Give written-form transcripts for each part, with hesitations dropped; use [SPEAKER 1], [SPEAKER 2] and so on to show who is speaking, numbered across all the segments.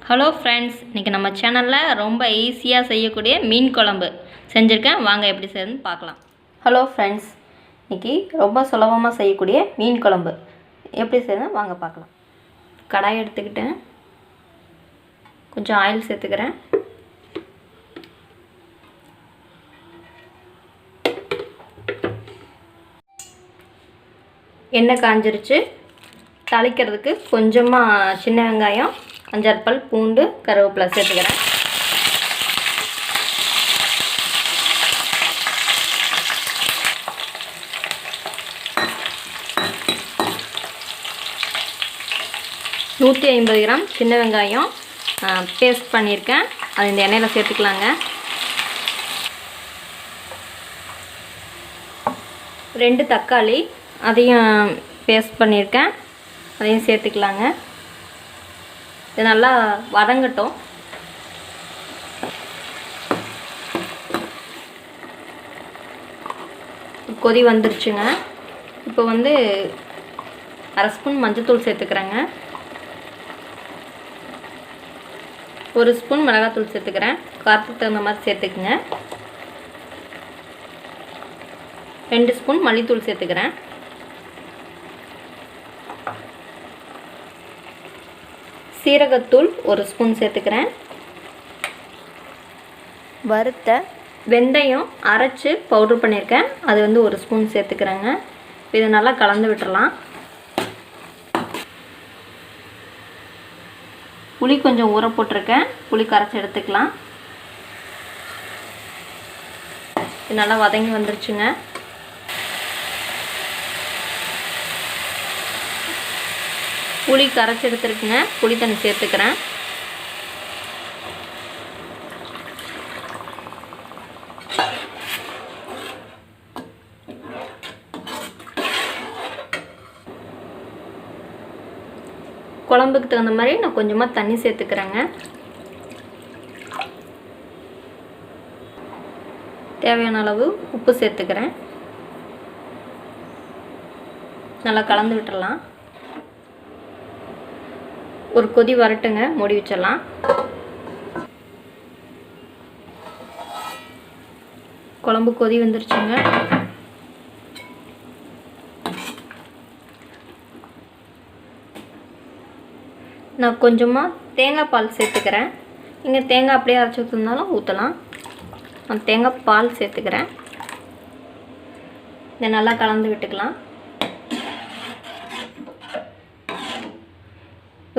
[SPEAKER 1] Hello friends, இன்றைக்கி நம்ம சேனலில் ரொம்ப ஈஸியாக செய்யக்கூடிய மீன் குழம்பு செஞ்சுருக்கேன். வாங்க எப்படி செய்யணும்னு பார்க்கலாம். ஹலோ ஃப்ரெண்ட்ஸ், இன்றைக்கி ரொம்ப சுலபமாக செய்யக்கூடிய மீன் குழம்பு எப்படி செய்யணும் வாங்க பார்க்கலாம். கடாய் எடுத்துக்கிட்டேன், கொஞ்சம் ஆயில் சேர்த்துக்கிறேன். எண்ணெய் காஞ்சிருச்சு. தாளிக்கிறதுக்கு கொஞ்சமாக சின்ன வெங்காயம், 5 பல் பூண்டு, கருவேப்பிலை சேர்த்துக்கிறேன். நூற்றி 50 கிராம் சின்ன வெங்காயம் பேஸ்ட் பண்ணியிருக்கேன். அது இந்த எண்ணெயில் சேர்த்துக்கலாங்க. 2 தக்காளி அதையும் பேஸ்ட் பண்ணியிருக்கேன், அதையும் சேர்த்துக்கலாங்க. இது நல்லா வதங்கட்டும். கொதி வந்துருச்சுங்க. இப்போ வந்து 1/2 ஸ்பூன் மஞ்சள்தூள் சேர்த்துக்கிறேங்க. 1 ஸ்பூன் மிளகாத்தூள் சேர்த்துக்கிறேன். காரத்துக்கு தகுந்த மாதிரி சேர்த்துக்குங்க. 2 ஸ்பூன் மல்லித்தூள் சேர்த்துக்கிறேன். சீரகத்தூள் 1 ஸ்பூன் சேர்த்துக்கிறேன். வறுத்த வெந்தயம் அரைச்சி பவுட்ரு பண்ணியிருக்கேன், அது வந்து 1 ஸ்பூன் சேர்த்துக்கிறேங்க. இதை நல்லா கலந்து விட்டுறலாம். புளி கொஞ்சம் ஊற போட்டிருக்கேன், புளி கரைச்சி எடுத்துக்கலாம். இது நல்லா வதங்கி வந்துருச்சுங்க. புளி கரைச்சி எடுத்துருக்குங்க, புளி தண்ணி சேர்த்துக்கிறேன். குழம்புக்கு தகுந்த மாதிரி நான் கொஞ்சமாக தண்ணி சேர்த்துக்கிறேங்க. தேவையான அளவு உப்பு சேர்த்துக்கிறேன். நல்லா கலந்து விட்டுறலாம். ஒரு கொதி வரட்டுங்க, மூடி வச்சிடலாம். குழம்பு கொதி வந்துருச்சுங்க. நான் கொஞ்சமாக தேங்காய் பால் சேர்த்துக்கிறேன். நீங்கள் தேங்காய் அப்படியே அரைச்சி ஊற்றிருந்தாலும் ஊற்றலாம். நான் தேங்காய் பால் சேர்த்துக்கிறேன். இதை நல்லா கலந்து விட்டுக்கலாம்.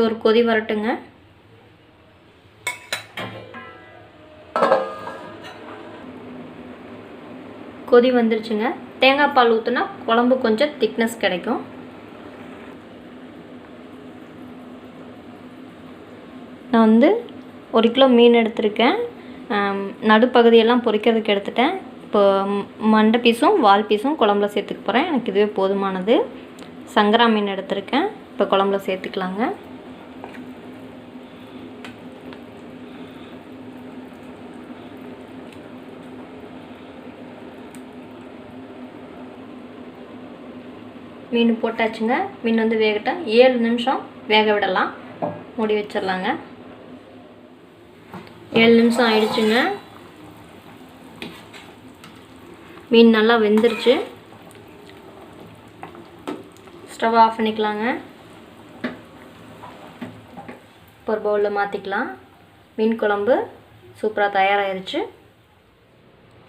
[SPEAKER 1] ஒரு கொதி வரட்டுங்க. கொதி வந்துருச்சுங்க. தேங்காய் பால் ஊற்றினா குழம்பு கொஞ்சம் திக்னஸ் கிடைக்கும். நான் வந்து 1 கிலோ மீன் எடுத்திருக்கேன். நடுப்பகுதியெல்லாம் பொரிக்கிறதுக்கு எடுத்துட்டேன். இப்போ மண்டை பீஸும் வால் பீஸும் குழம்புல சேர்த்துக்க போகிறேன். எனக்கு இதுவே போதுமானது. சங்கரா மீன் எடுத்திருக்கேன், இப்போ குழம்புல சேர்த்துக்கலாங்க. மீன் போட்டாச்சுங்க. மீன் வந்து வேகட்டும். 7 நிமிஷம் வேக விடலாம். மூடி வச்சிடலாங்க. 7 நிமிஷம் ஆயிடுச்சுங்க. மீன் நல்லா வெந்துருச்சு. ஸ்டவ் ஆஃப் பண்ணிக்கலாங்க. ஒரு பவுலில் மாற்றிக்கலாம். மீன் குழம்பு சூப்பராக தயாராகிருச்சு.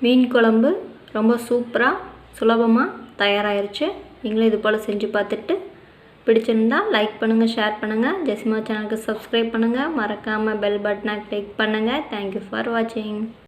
[SPEAKER 1] மீன் குழம்பு ரொம்ப சூப்பராக சுலபமாக தயாராகிருச்சு. நீங்களும் இது போல் செஞ்சு பார்த்துட்டு பிடிச்சிருந்தா லைக் பண்ணுங்கள், ஷேர் பண்ணுங்கள். ஜெசிமா சேனலுக்கு சப்ஸ்கிரைப் பண்ணுங்கள். மறக்காமல் பெல் பட்டனை கிளிக் பண்ணுங்கள். தேங்க்யூ ஃபார் வாட்சிங்.